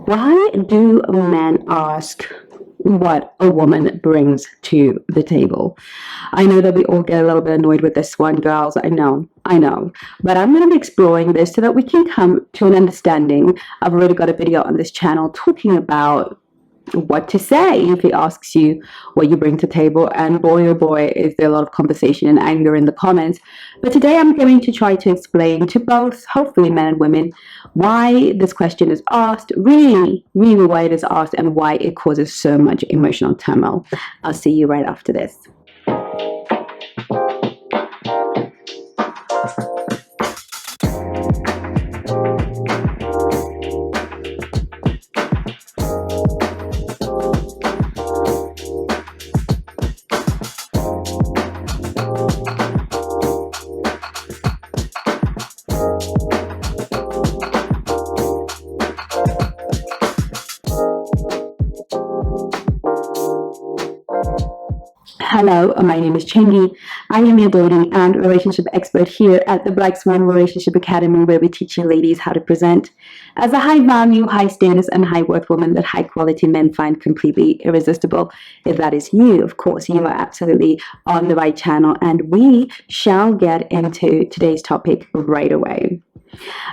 Why do men ask what a woman brings to the table? I know that we all get a little bit annoyed with this one, girls. I know. But I'm going to be exploring this so that we can come to an understanding. I've already got a video on this channel talking about what to say if he asks you what you bring to the table, and boy oh boy is there a lot of conversation and anger in the comments. But today I'm going to try to explain to both, hopefully men and women, why this question is asked, really why it is asked, and why it causes so much emotional turmoil. I'll see you right after this. Hello, my name is Chengi. I am your dating and relationship expert here at the Black Swan Relationship Academy, where we teach you ladies how to present as a high value, high status, and high worth woman that high quality men find completely irresistible. If that is you, of course, you are absolutely on the right channel, and we shall get into today's topic right away.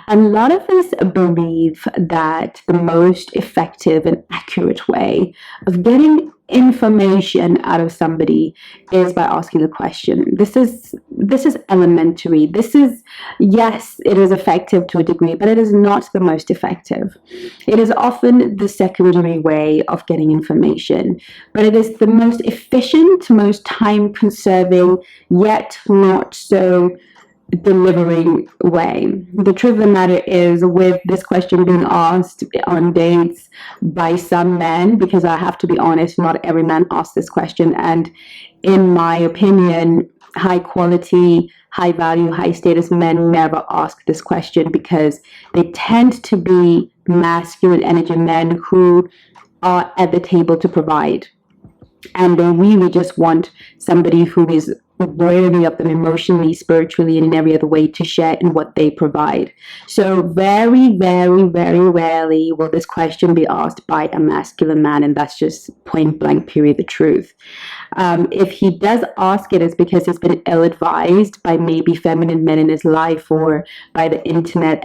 A lot of us believe that the most effective and accurate way of getting information out of somebody is by asking a question. This is elementary. Yes, it is effective to a degree, but it is not the most effective. It is often the secondary way of getting information, but it is the most efficient, most time conserving, yet not so delivering way. The truth of the matter is, with this question being asked on dates by some men, because I have to be honest, not every man asks this question, and in my opinion, high quality, high value, high status men never ask this question, because they tend to be masculine energy men who are at the table to provide, and they really just want somebody who is worthy of them emotionally, spiritually, and in every other way to share in what they provide. So very, very, very rarely will this question be asked by a masculine man, and that's just point blank period the truth. If he does ask it, it's because he's been ill-advised by maybe feminine men in his life, or by the internet,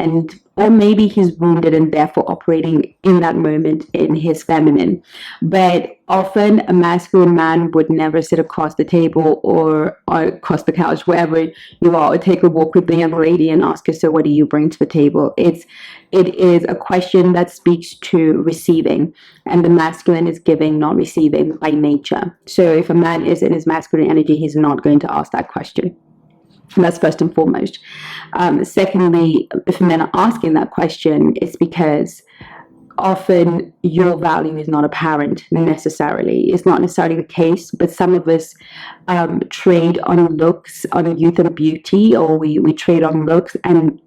or maybe he's wounded and therefore operating in that moment in his feminine. But often a masculine man would never sit across the table or across the couch, wherever you are, or take a walk with the young lady and ask her, so what do you bring to the table? It is a question that speaks to receiving, and the masculine is giving, not receiving by nature. So if a man is in his masculine energy, he's not going to ask that question. And that's first and foremost. Secondly, if men are asking that question, it's because often your value is not apparent necessarily. It's not necessarily the case, but some of us trade on looks, on youth and beauty, or we trade on looks and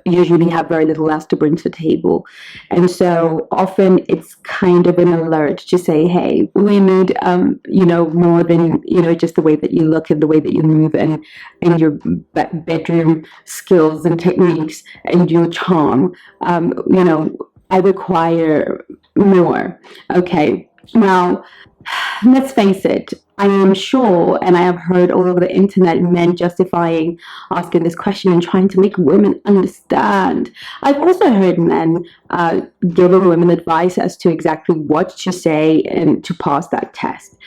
usually have very little else to bring to the table. And so often it's kind of an alert to say, hey, we need more than just the way that you look and the way that you move, and your bedroom skills and techniques and your charm. I require more. Okay, now let's face it, I am sure, and I have heard all over the internet, men justifying asking this question and trying to make women understand. I've also heard men giving women advice as to exactly what to say and to pass that test.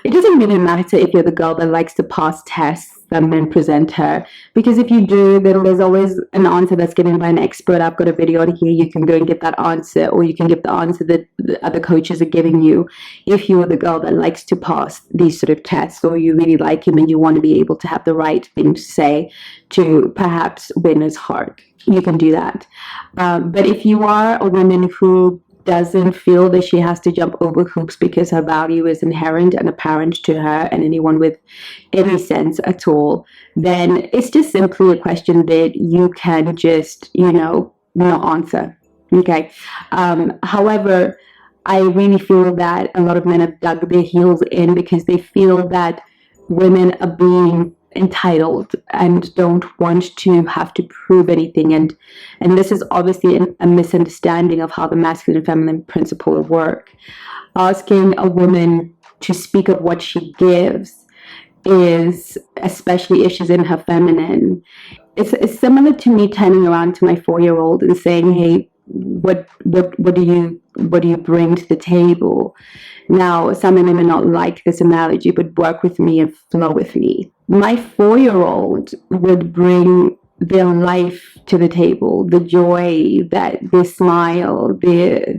It doesn't really matter if you're the girl that likes to pass tests that men present her, because if you do, then there's always an answer that's given by an expert. I've got a video on here. You can go and get that answer, or you can give the answer that the other coaches are giving you. If you're the girl that likes to pass these sort of tests, or you really like him and you want to be able to have the right thing to say to perhaps win his heart, you can do that. But if you are a woman who doesn't feel that she has to jump over hoops because her value is inherent and apparent to her and anyone with any sense at all, then it's just simply a question that you can just, not answer. Okay. However, I really feel that a lot of men have dug their heels in because they feel that women are being entitled and don't want to have to prove anything. And this is obviously a misunderstanding of how the masculine and feminine principle work. Asking a woman to speak of what she gives is, especially if she's in her feminine, it's similar to me turning around to my 4-year-old and saying, "Hey, what do you bring to the table?" Now, some women may not like this analogy, but work with me and flow with me. My 4-year-old would bring their life to the table, the joy, that they smile, their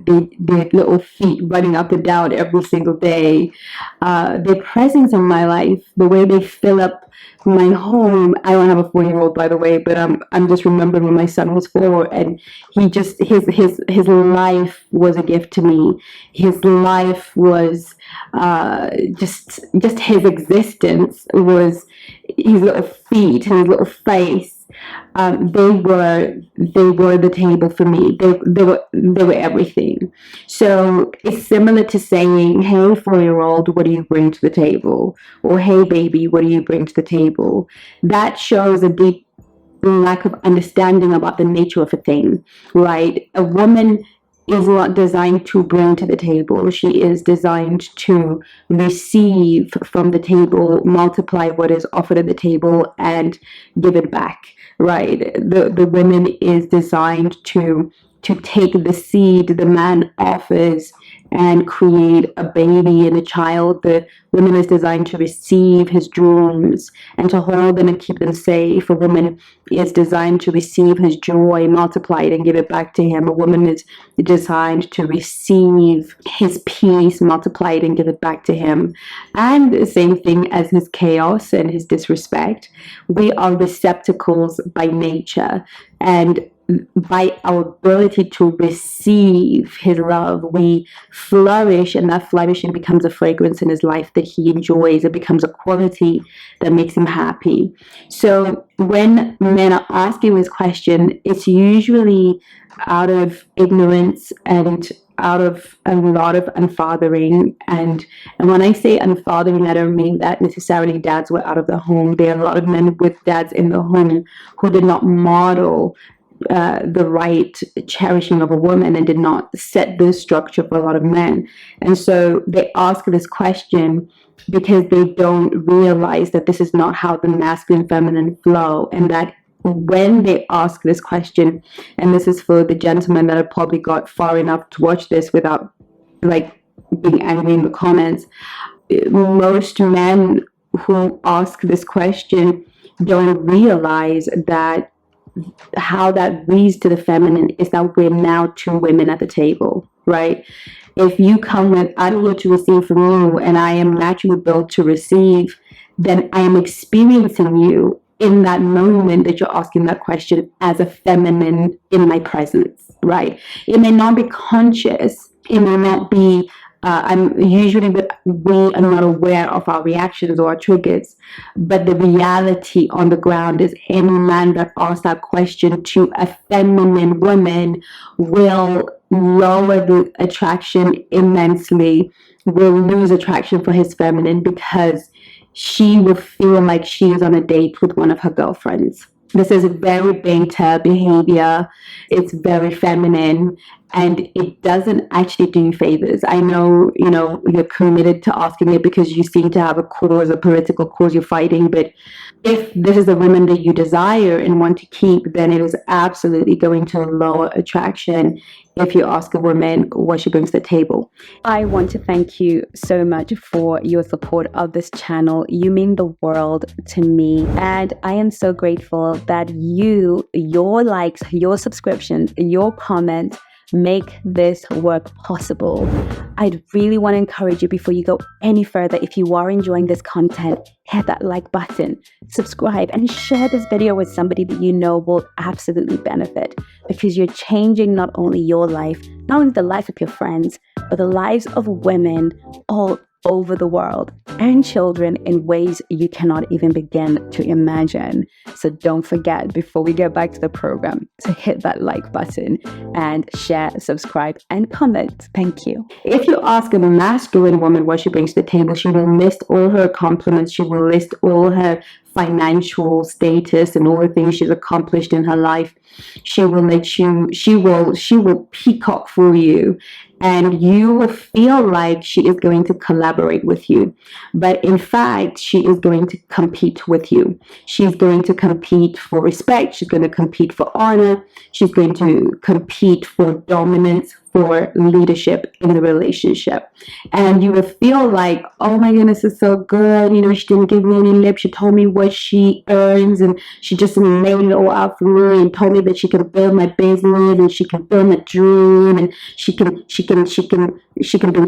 little feet running up and down every single day, their presence in my life, the way they fill up my home. I don't have a 4-year-old, by the way, but I'm just remembering when my son was 4, and he just his life was a gift to me. His life was just his existence was his little feet and his little face. They were the table for me. They were everything. So it's similar to saying, "Hey, 4-year-old, what do you bring to the table?" Or, "Hey, baby, what do you bring to the table?" That shows a deep lack of understanding about the nature of a thing, right? A woman is not designed to bring to the table. She is designed to receive from the table, multiply what is offered at the table, and give it back, right? The woman is designed to take the seed the man offers and create a baby and a child. The woman is designed to receive his dreams and to hold them and keep them safe. A woman is designed to receive his joy, multiply it, and give it back to him. A woman is designed to receive his peace, multiply it, and give it back to him. And the same thing as his chaos and his disrespect. We are receptacles by nature, and by our ability to receive his love, we flourish, and that flourishing becomes a fragrance in his life that he enjoys. It becomes a quality that makes him happy. So when men are asking this question, it's usually out of ignorance and out of a lot of unfathering. And when I say unfathering, I don't mean that necessarily dads were out of the home. There are a lot of men with dads in the home who did not model the right cherishing of a woman and did not set this structure for a lot of men. And so they ask this question because they don't realize that this is not how the masculine feminine flow, and that when they ask this question, and this is for the gentlemen that have probably got far enough to watch this without like being angry in the comments, most men who ask this question don't realize that how that reads to the feminine is that we're now two women at the table, right? If you come with, "I don't want to receive from you," and I am naturally built to receive, then I am experiencing you in that moment that you're asking that question as a feminine in my presence, right? It may not be conscious. It may not be I'm usually, we are not aware of our reactions or our triggers, but the reality on the ground is any man that asks that question to a feminine woman will lower the attraction immensely, will lose attraction for his feminine, because she will feel like she is on a date with one of her girlfriends. This is very beta behavior. It's very feminine, and it doesn't actually do you favors. I know, you're committed to asking it because you seem to have a cause, a political cause you're fighting, but if this is the woman that you desire and want to keep, then it is absolutely going to lower attraction if you ask a woman what she brings to the table. I want to thank you so much for your support of this channel. You mean the world to me, and I am so grateful that your likes, your subscriptions, your comments make this work possible. I'd really want to encourage you, before you go any further, if you are enjoying this content, hit that like button, subscribe, and share this video with somebody that you know will absolutely benefit, because you're changing not only your life, not only the life of your friends, but the lives of women all over the world and children in ways you cannot even begin to imagine. So don't forget, before we get back to the program, to hit that like button and share, subscribe, and comment. Thank you. If you ask a masculine woman what she brings to the table, she will list all her compliments. She will list all her financial status and all the things she's accomplished in her life. She will peacock for you, and you will feel like she is going to collaborate with you. But in fact, she is going to compete with you. She's going to compete for respect. She's going to compete for honor. She's going to compete for dominance, for leadership in the relationship. And you will feel like, oh my goodness, it's so good. She didn't give me any lip. She told me what she earns, and she just laid it all out for me and told me that she can build my business and she can build my dream, and she can do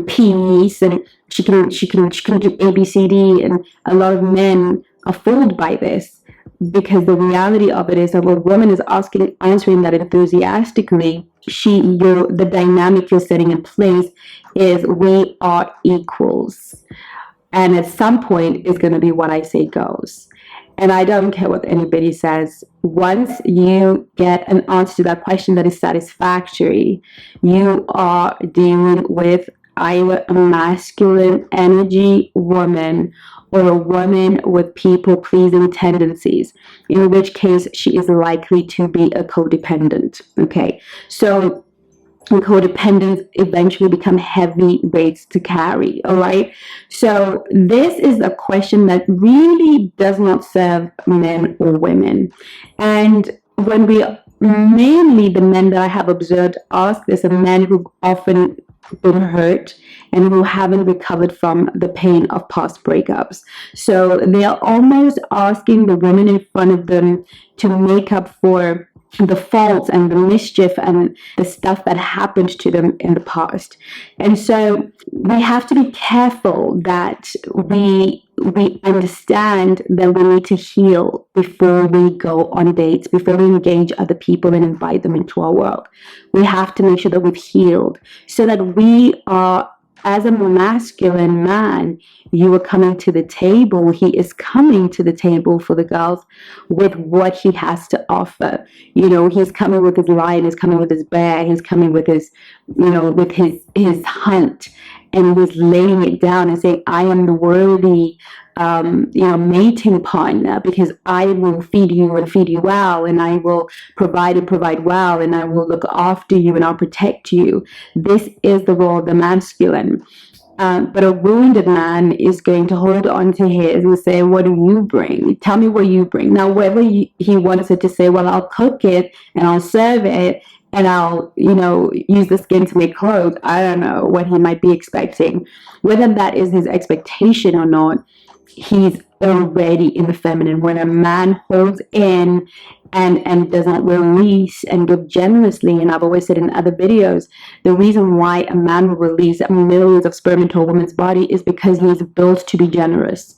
peace, and she can do ABCD. And a lot of men are fooled by this, because the reality of it is that when a woman is answering that enthusiastically, the dynamic you're setting in place is, we are equals. And at some point, it's going to be what I say goes. And I don't care what anybody says. Once you get an answer to that question that is satisfactory, you are dealing with either a masculine energy woman or a woman with people-pleasing tendencies, in which case she is likely to be a codependent. Okay, so codependents eventually become heavy weights to carry. All right, so this is a question that really does not serve men or women. And when mainly the men that I have observed ask this are men who often been hurt and who haven't recovered from the pain of past breakups. So they are almost asking the woman in front of them to make up for the faults and the mischief and the stuff that happened to them in the past. And so we have to be careful that we understand that we need to heal before we go on dates, before we engage other people and invite them into our world. We have to make sure that we've healed, so that we are, as a masculine man, you are coming to the table. He is coming to the table for the girls with what he has to offer. He's coming with his lion, he's coming with his bear, he's coming with his, with his hunt, and he's laying it down and saying, I am the worthy mating partner, because I will feed you and feed you well, and I will provide and provide well, and I will look after you and I'll protect you. This is the role of the masculine. But a wounded man is going to hold on to his and say, what do you bring? Tell me what you bring. Now, whether he wants it to say, well, I'll cook it and I'll serve it and I'll, use the skin to make clothes. I don't know what he might be expecting. Whether that is his expectation or not, he's already in the feminine. When a man holds in and does not release and give generously, and I've always said in other videos, the reason why a man will release millions of sperm into a woman's body is because he's built to be generous.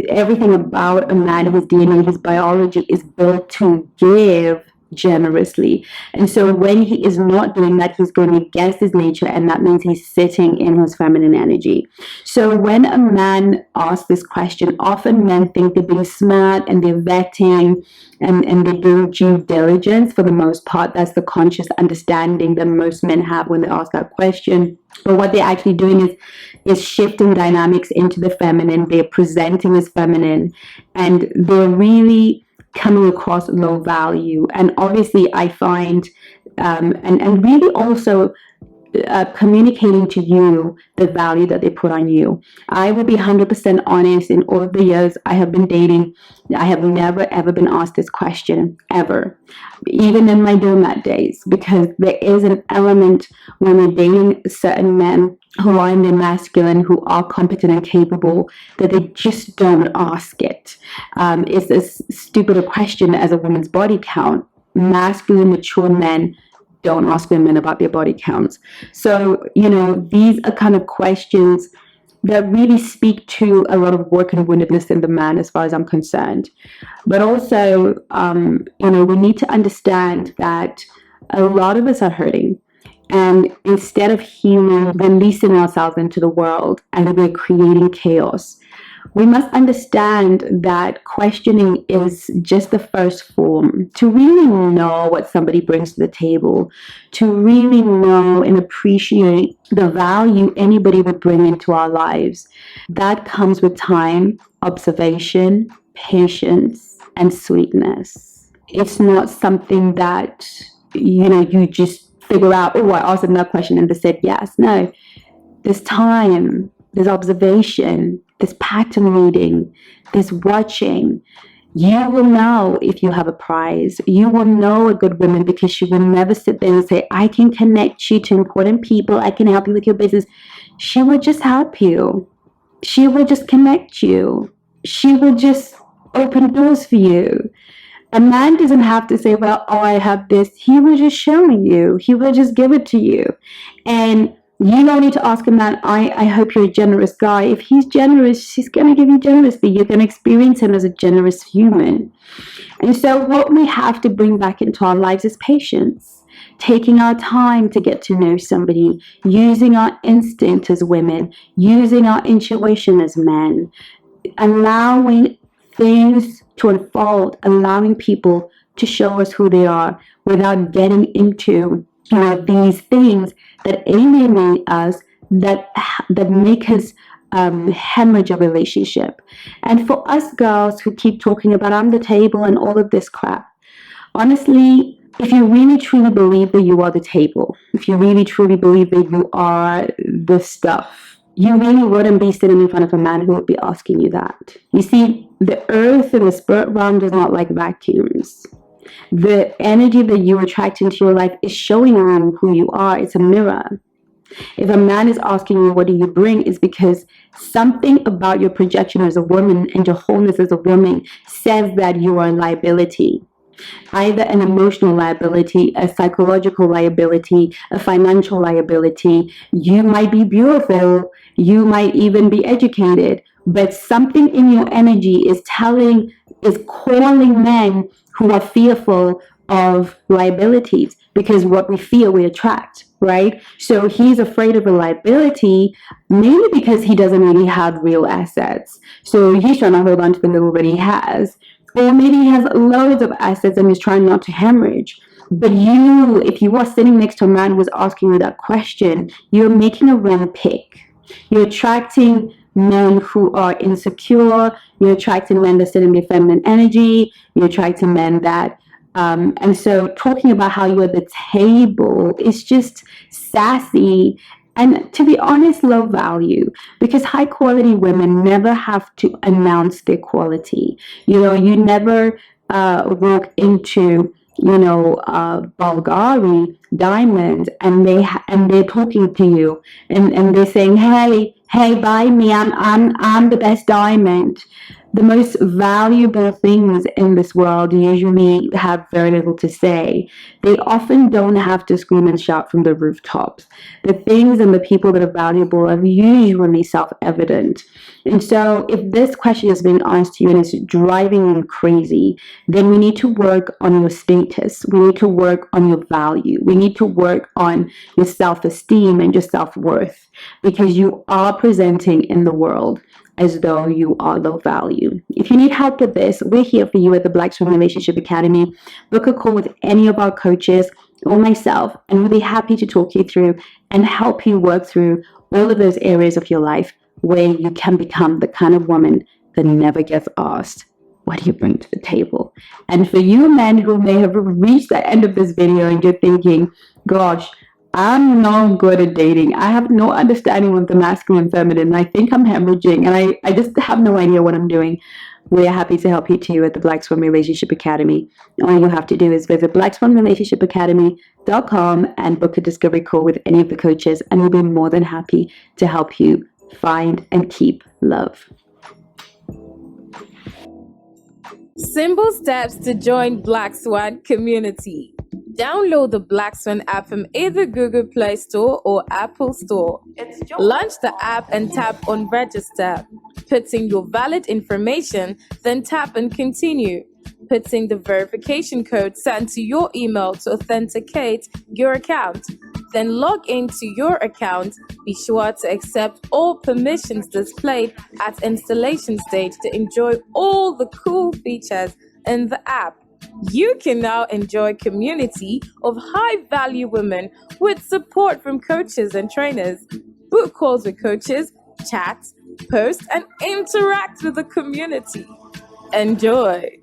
Everything about a man, his DNA, his biology is built to give generously. And so when he is not doing that, he's going against his nature, and that means he's sitting in his feminine energy. So when a man asks this question, often men think they're being smart and they're vetting and they're doing due diligence. For the most part, that's the conscious understanding that most men have when they ask that question. But what they're actually doing is shifting dynamics into the feminine. They're presenting as feminine, and they're really coming across low value. And obviously I find and really also communicating to you the value that they put on you. I will be 100% honest. In all of the years I have been dating, I have never ever been asked this question, ever, even in my doormat days, because there is an element when you're dating certain men who are in their masculine, who are competent and capable, that they just don't ask it. It's as stupid a question as a woman's body count. Masculine, mature men don't ask women about their body counts. So, these are kind of questions that really speak to a lot of broken woundedness in the man, as far as I'm concerned. But also, we need to understand that a lot of us are hurting. And instead of healing, releasing ourselves into the world, and we're creating chaos. We must understand that questioning is just the first form to really know what somebody brings to the table, to really know and appreciate the value anybody would bring into our lives. That comes with time, observation, patience and sweetness. It's not something that, you just figure out, oh, I asked them that question and they said yes. No, there's time, there's observation, there's pattern reading, there's watching. You will know if you have a prize. You will know a good woman because she will never sit there and say, I can connect you to important people. I can help you with your business. She will just help you. She will just connect you. She will just open doors for you. A man doesn't have to say, well, oh, I have this. He will just show you. He will just give it to you. And you don't need to ask a man, I hope you're a generous guy. If he's generous, he's going to give you generously. You're going to experience him as a generous human. And so what we have to bring back into our lives is patience. Taking our time to get to know somebody, using our instinct as women, using our intuition as men, allowing things to unfold, allowing people to show us who they are without getting into these things that alienate us, that make us hemorrhage a relationship. And for us girls who keep talking about I'm the table and all of this crap, honestly, if you really truly believe that you are the table, if you really truly believe that you are the stuff, you really wouldn't be sitting in front of a man who would be asking you that. You see, the earth and the spirit realm does not like vacuums. The energy that you attract into your life is showing you who you are. It's a mirror. If a man is asking you, what do you bring? It's because something about your projection as a woman and your wholeness as a woman says that you are a liability. Either an emotional liability, a psychological liability, a financial liability. You might be beautiful. You might even be educated. But something in your energy is calling men who are fearful of liabilities, because what we fear we attract, right? So he's afraid of a liability, mainly because he doesn't really have real assets. So he's trying to hold on to the little that he has. Or maybe he has loads of assets and is trying not to hemorrhage. But if you are sitting next to a man who is asking you that question, you're making a wrong pick. You're attracting men who are insecure. You're attracting men that sit in their feminine energy. You're attracting men that, and so talking about how you're the table is just sassy and, to be honest, low value, because high quality women never have to announce their quality. You never walk into Bulgari diamonds and they're talking to you and they're saying, hey, buy me, I'm the best diamond. The most valuable things in this world usually have very little to say. They often don't have to scream and shout from the rooftops. The things and the people that are valuable are usually self-evident. And so if this question is being asked to you and it's driving you crazy, then we need to work on your status. We need to work on your value. We need to work on your self-esteem and your self-worth, because you are presenting in the world as though you are low value. If you need help with this, we're here for you at the Black Swan Relationship Academy. Book a call with any of our coaches or myself, and we'll be happy to talk you through and help you work through all of those areas of your life where you can become the kind of woman that never gets asked, what do you bring to the table? And for you men who may have reached the end of this video and you're thinking, gosh, I'm not good at dating. I have no understanding of the masculine and feminine. I think I'm hemorrhaging and I just have no idea what I'm doing. We're happy to help you too at the Black Swan Relationship Academy. All you have to do is visit blackswanrelationshipacademy.com and book a discovery call with any of the coaches, and we'll be more than happy to help you find and keep love. Simple steps to join Black Swan community. Download the Black Swan app from either Google Play Store or Apple Store. Launch the app and tap on register. Put in your valid information, then tap on continue. Put in the verification code sent to your email to authenticate your account. Then log into your account. Be sure to accept all permissions displayed at installation stage to enjoy all the cool features in the app. You can now enjoy a community of high-value women with support from coaches and trainers. Book calls with coaches, chat, post, and interact with the community. Enjoy.